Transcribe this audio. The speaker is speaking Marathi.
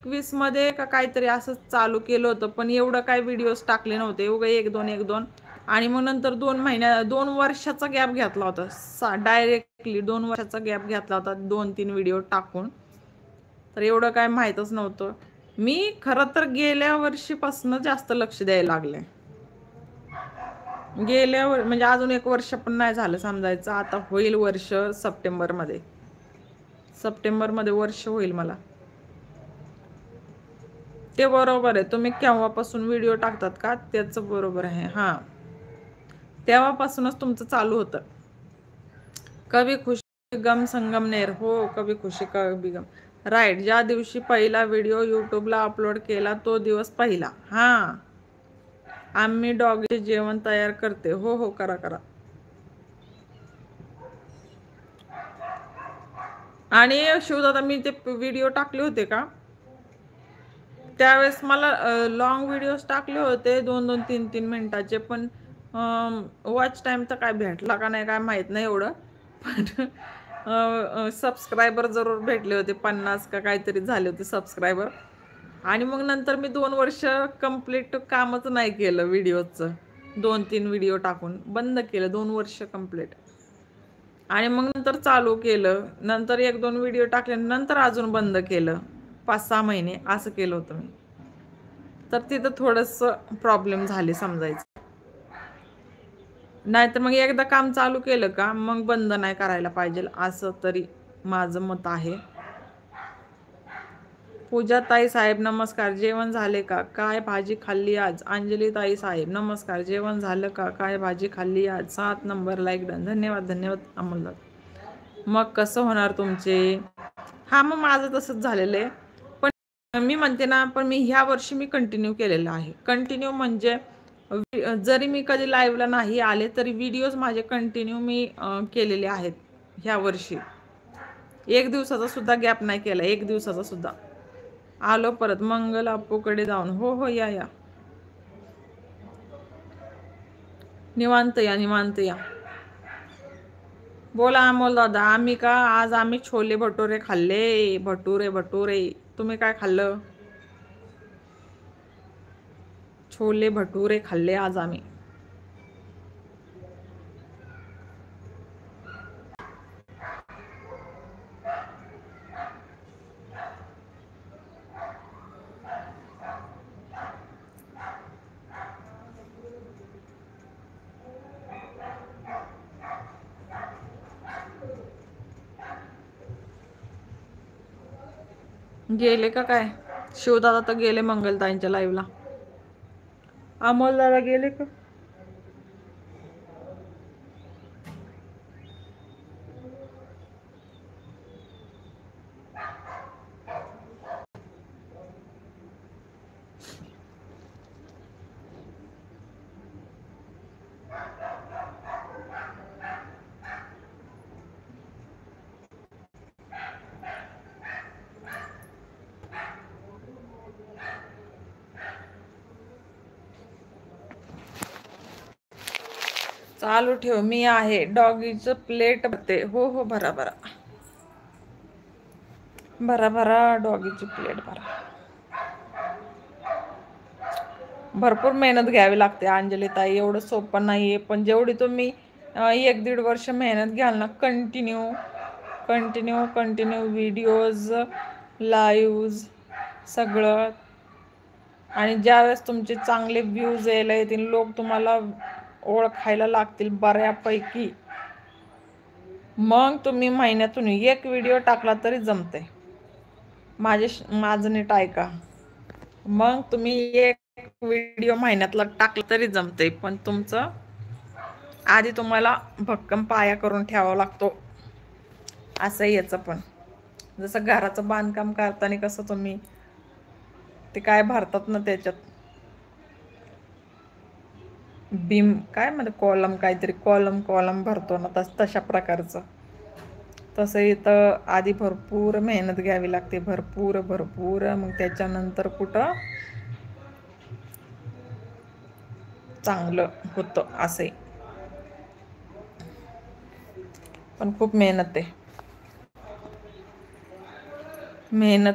21 मध्ये का काहीतरी असं चालू केलं होतं, पण एवढं काय व्हिडिओज टाकले नव्हते, एवढं एक दोन आणि मग नंतर 2 वर्षाचा गॅप घेतला होता, डायरेक्टली 2 वर्षाचा गॅप घेतला होता 2-3 व्हिडिओ टाकून. तर एवढं काय माहीतच नव्हतं. मी खरं तर गेल्या वर्षीपासून जास्त लक्ष द्यायला लागले. गेल्यावर म्हणजे अजून 1 वर्ष पण नाही झालं समजायचं, आता होईल वर्ष सप्टेंबरमध्ये. सप्टेंबरमध्ये वर्ष होईल मला. ते बरोबर आहे, तुम्ही केव्हापासून व्हिडिओ टाकतात का त्याचं बरोबर आहे. हां, तेव्हापासूनच तुमचं चालू होतं. कभी खुशी गम संगमनेर. हो, कभी खुशी कभी गम. राईट, ज्या दिवशी पहिला व्हिडिओ यूट्यूबला अपलोड केला तो दिवस पहिला. हां, आम्ही डॉगचे जेवण तयार करते. हो हो, करा करा. आणि शिवदादा, मी ते व्हिडिओ टाकले होते का त्यावेळेस मला लॉंग व्हिडिओज टाकले होते 2-2, 3-3 मिनिटाचे, पण वॉच टाइम तर काय भेटला का नाही काय माहीत नाही एवढं, पण सबस्क्रायबर जरूर भेटले होते, 50 का काहीतरी झाले होते सबस्क्रायबर. आणि मग नंतर मी 2 वर्ष कंप्लीट कामच नाही केलं व्हिडिओचं, 2-3 व्हिडिओ टाकून बंद केलं 2 वर्ष कंप्लीट. आणि मग नंतर चालू केलं, नंतर 1-2 व्हिडिओ टाकले, नंतर अजून बंद केलं, 5-6 महिने असं केलं होतं मी. तर तिथं थोडंसं प्रॉब्लेम झाले समजायचं. नाहीतर मग एकदा काम चालू केलं का मग बंद नाही करायला पाहिजे, असं तरी माझं मत आहे. पूजा ताई साहेब नमस्कार, जेवण झाले का, काय भाजी खाल्ली आज. अंजली ताई साहेब नमस्कार, जेवण झालं का, काय भाजी खाल्ली आज. 7 नंबर लाईक डन, धन्यवाद धन्यवाद अमोलदार. मग कसं होणार तुमचे. हा, मग माझं तसंच झालेलं आहे, पण मी म्हणते ना, पण मी ह्या वर्षी मी कंटिन्यू केलेलं आहे. कंटिन्यू म्हणजे जरी मी कधी लाईव्हला नाही आले तरी व्हिडिओज माझे कंटिन्यू मी केलेले आहेत ह्या वर्षी. 1 दिवसाचा सुद्धा गॅप नाही केला, 1 दिवसाचा सुद्धा. आलो परत मंगल अप्पूकडे जाऊन. हो हो, या या, निवांत या निवांत या. बोला अमोल दादा. आम्ही का आज आम्ही छोले भटुरे खाल्ले. भटुरे. तुम्ही काय खाल्लं. छोले भटुरे खाल्ले आज आम्ही. गेले का काय. शिवदादा तर गेले मंगलताईंच्या लाईव्हला. अमोल दादा गेले का. चालू ठेव, मी आहे. डॉगीचं प्लेट भरते. हो हो, भरा डॉगीची प्लेट भरा. भरपूर मेहनत घ्यावी लागते अंजली ताई, एवढं सोपं नाहीये. पण जेवढी तुम्ही 1-1.5 वर्ष मेहनत घ्याल ना, कंटिन्यू व्हिडिओज, लाईव्ज सगळं, आणि ज्यावेळेस तुमचे चांगले व्ह्यूज यायला येतील, लोक तुम्हाला ओळखायला लागतील बऱ्यापैकी, मग तुम्ही महिन्यातून 1 व्हिडिओ टाकला तरी जमते. माझं नीट ऐका. मग तुम्ही 1 व्हिडिओ महिन्यातला टाकला तरी जमते, पण तुमचं आधी तुम्हाला भक्कम पाया करून ठेवावा लागतो. असं याचं पण जसं घराचं बांधकाम करताना कसं तुम्ही ते काय भरतात ना, त्याच्यात बीम काय म्हणते, कॉलम, काहीतरी कॉलम भरतो ना, तशा प्रकारचं. तसं इथं आधी भरपूर मेहनत घ्यावी लागते, भरपूर. मग त्याच्यानंतर कुठं चांगलं होतं असं. पण खूप मेहनत आहे. मेहनत